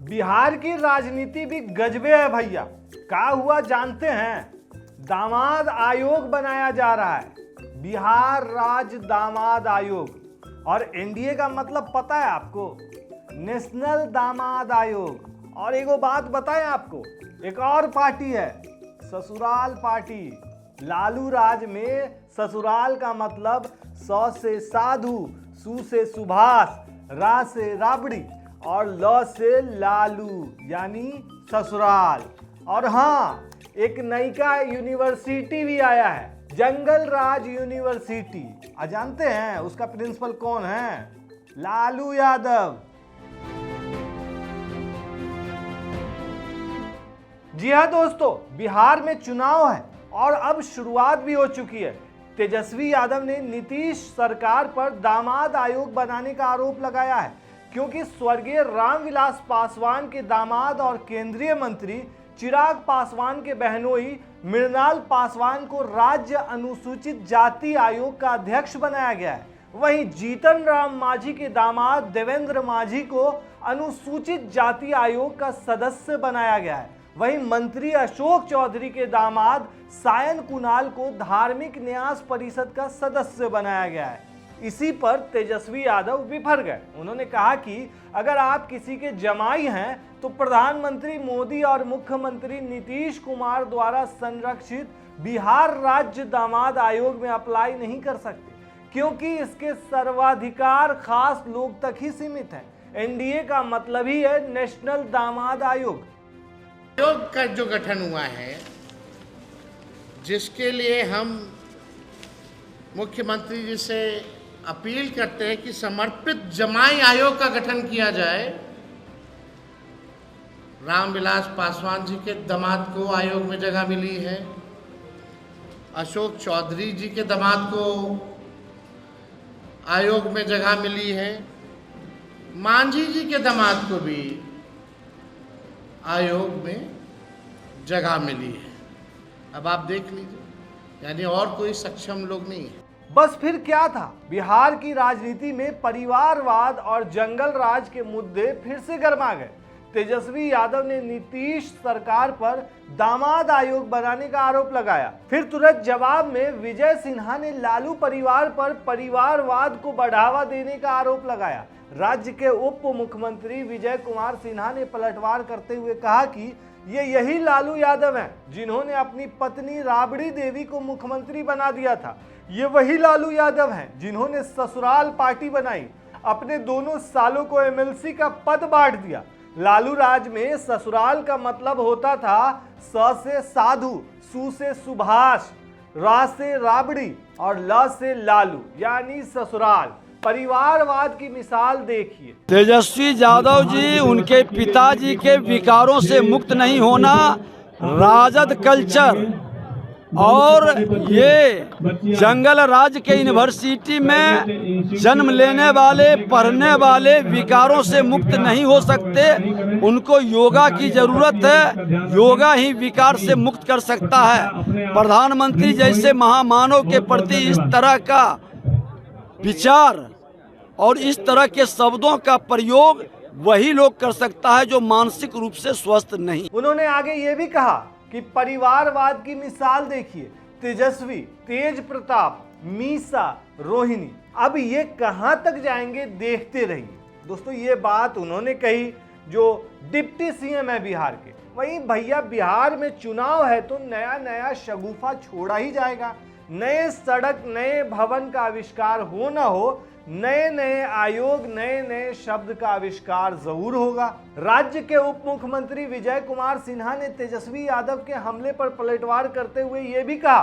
बिहार की राजनीति भी गजबे है भैया। क्या हुआ जानते हैं? दामाद आयोग बनाया जा रहा है, बिहार राज्य दामाद आयोग। और एनडीए का मतलब पता है आपको? नेशनल दामाद आयोग। और एगो बात बताएं आपको, एक और पार्टी है ससुराल पार्टी। लालू राज में ससुराल का मतलब स से साधु, सु से सुभाष, रा से राबड़ी और ल से लालू यानी ससुराल। और हाँ, एक नयिका यूनिवर्सिटी भी आया है, जंगल राज यूनिवर्सिटी। जानते हैं उसका प्रिंसिपल कौन है? लालू यादव। जी हाँ दोस्तों, बिहार में चुनाव है और अब शुरुआत भी हो चुकी है। तेजस्वी यादव ने नीतीश सरकार पर दामाद आयोग बनाने का आरोप लगाया है, क्योंकि स्वर्गीय रामविलास पासवान के दामाद और केंद्रीय मंत्री चिराग पासवान के बहनोई मृणाल पासवान को राज्य अनुसूचित जाति आयोग का अध्यक्ष बनाया गया है। वहीं जीतन राम मांझी के दामाद देवेंद्र मांझी को अनुसूचित जाति आयोग का सदस्य बनाया गया है। वहीं मंत्री अशोक चौधरी के दामाद सायन कुणाल को धार्मिक न्यास परिषद का सदस्य बनाया गया है। इसी पर तेजस्वी यादव बिफर गए। उन्होंने कहा कि अगर आप किसी के जमाई हैं तो प्रधानमंत्री मोदी और मुख्यमंत्री नीतीश कुमार द्वारा संरक्षित बिहार राज्य दामाद आयोग में अप्लाई नहीं कर सकते, क्योंकि इसके सर्वाधिकार खास लोग तक ही सीमित है। एनडीए का मतलब ही है नेशनल दामाद आयोग। आयोग का जो गठन हुआ है, जिसके लिए हम मुख्यमंत्री जी से अपील करते हैं कि समर्पित जमाई आयोग का गठन किया जाए। रामविलास पासवान जी के दामाद को आयोग में जगह मिली है, अशोक चौधरी जी के दामाद को आयोग में जगह मिली है, मांझी जी के दामाद को भी आयोग में जगह मिली है। अब आप देख लीजिए, यानी और कोई सक्षम लोग नहीं है। बस फिर क्या था? बिहार की राजनीति में परिवारवाद और जंगल राज के मुद्दे फिर से गर्मा गए। तेजस्वी यादव ने नीतीश सरकार पर दामाद आयोग बनाने का आरोप लगाया। फिर तुरंत जवाब में विजय सिन्हा ने लालू परिवार पर परिवारवाद को बढ़ावा देने का आरोप लगाया। राज्य के उप मुख्यमंत्री विजय कुमार सिन्हा ने पलटवार करते हुए कहा कि यही लालू यादव हैं जिन्होंने अपनी पत्नी राबड़ी देवी को मुख्यमंत्री बना दिया था। ये वही लालू यादव हैं जिन्होंने ससुराल पार्टी बनाई, अपने दोनों सालों को एमएलसी का पद बांट दिया। लालू राज में ससुराल का मतलब होता था स से साधु, सु से सुभाष, रा से राबड़ी और ल से लालू यानी ससुराल। परिवारवाद की मिसाल देखिए। तेजस्वी यादव जी उनके पिताजी के विकारों से मुक्त नहीं होना, राजद कल्चर और ये जंगल राज के यूनिवर्सिटी में जन्म लेने वाले, पढ़ने वाले विकारों से मुक्त नहीं हो सकते। उनको योगा की जरूरत है, योगा ही विकार से मुक्त कर सकता है। प्रधानमंत्री जैसे महामानव के प्रति इस तरह का विचार और इस तरह के शब्दों का प्रयोग वही लोग कर सकता है जो मानसिक रूप से स्वस्थ नहीं। उन्होंने आगे ये भी कहा कि परिवारवाद की मिसाल देखिए, तेजस्वी, तेज प्रताप, मीसा, रोहिणी। अब ये कहां तक जाएंगे देखते रहिए। दोस्तों, ये बात उन्होंने कही जो डिप्टी सीएम है बिहार के। वहीं भैया, बिहार में चुनाव है तो नया नया शगुफा छोड़ा ही जाएगा। नए सड़क, नए भवन का आविष्कार हो ना हो, नए नए आयोग, नए नए शब्द का आविष्कार जरूर होगा। राज्य के उप मुख्यमंत्री विजय कुमार सिन्हा ने तेजस्वी यादव के हमले पर पलटवार करते हुए यह भी कहा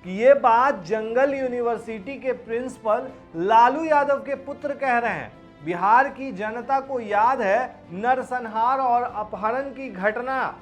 कि ये बात जंगल यूनिवर्सिटी के प्रिंसिपल लालू यादव के पुत्र कह रहे हैं। बिहार की जनता को याद है नरसंहार और अपहरण की घटना,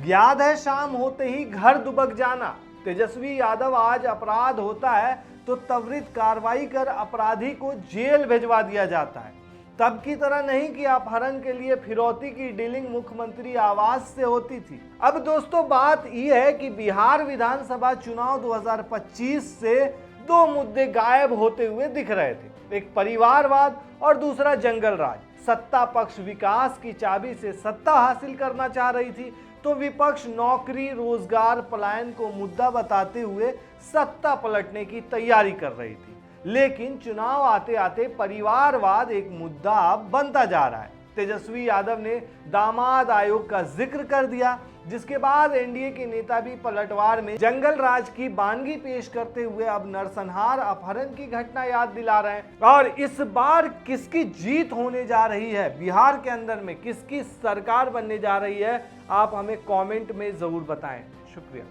याद है शाम होते ही घर दुबक जाना। तेजस्वी यादव आज अपराध होता है तो त्वरित कार्रवाई कर अपराधी को जेल भिजवा दिया जाता है। तब की तरह नहीं कि अपहरण के लिए फिरौती की डीलिंग मुख्यमंत्री आवास से होती थी। अब दोस्तों, बात यह है कि बिहार विधानसभा चुनाव 2025 से दो मुद्दे गायब होते हुए दिख रहे थे, एक परिवारवाद और दूसरा जंगल राज। सत्ता पक्ष विकास की चाबी से सत्ता हासिल करना चाह रही थी, तो विपक्ष नौकरी, रोजगार, पलायन को मुद्दा बताते हुए सत्ता पलटने की तैयारी कर रही थी। लेकिन चुनाव आते आते परिवारवाद एक मुद्दा बनता जा रहा है। तेजस्वी यादव ने दामाद आयोग का जिक्र कर दिया, जिसके बाद एनडीए के नेता भी पलटवार में जंगल राज की बानगी पेश करते हुए अब नरसंहार अपहरण की घटना याद दिला रहे हैं। और इस बार किसकी जीत होने जा रही है, बिहार के अंदर में किसकी सरकार बनने जा रही है, आप हमें कमेंट में जरूर बताएं। शुक्रिया।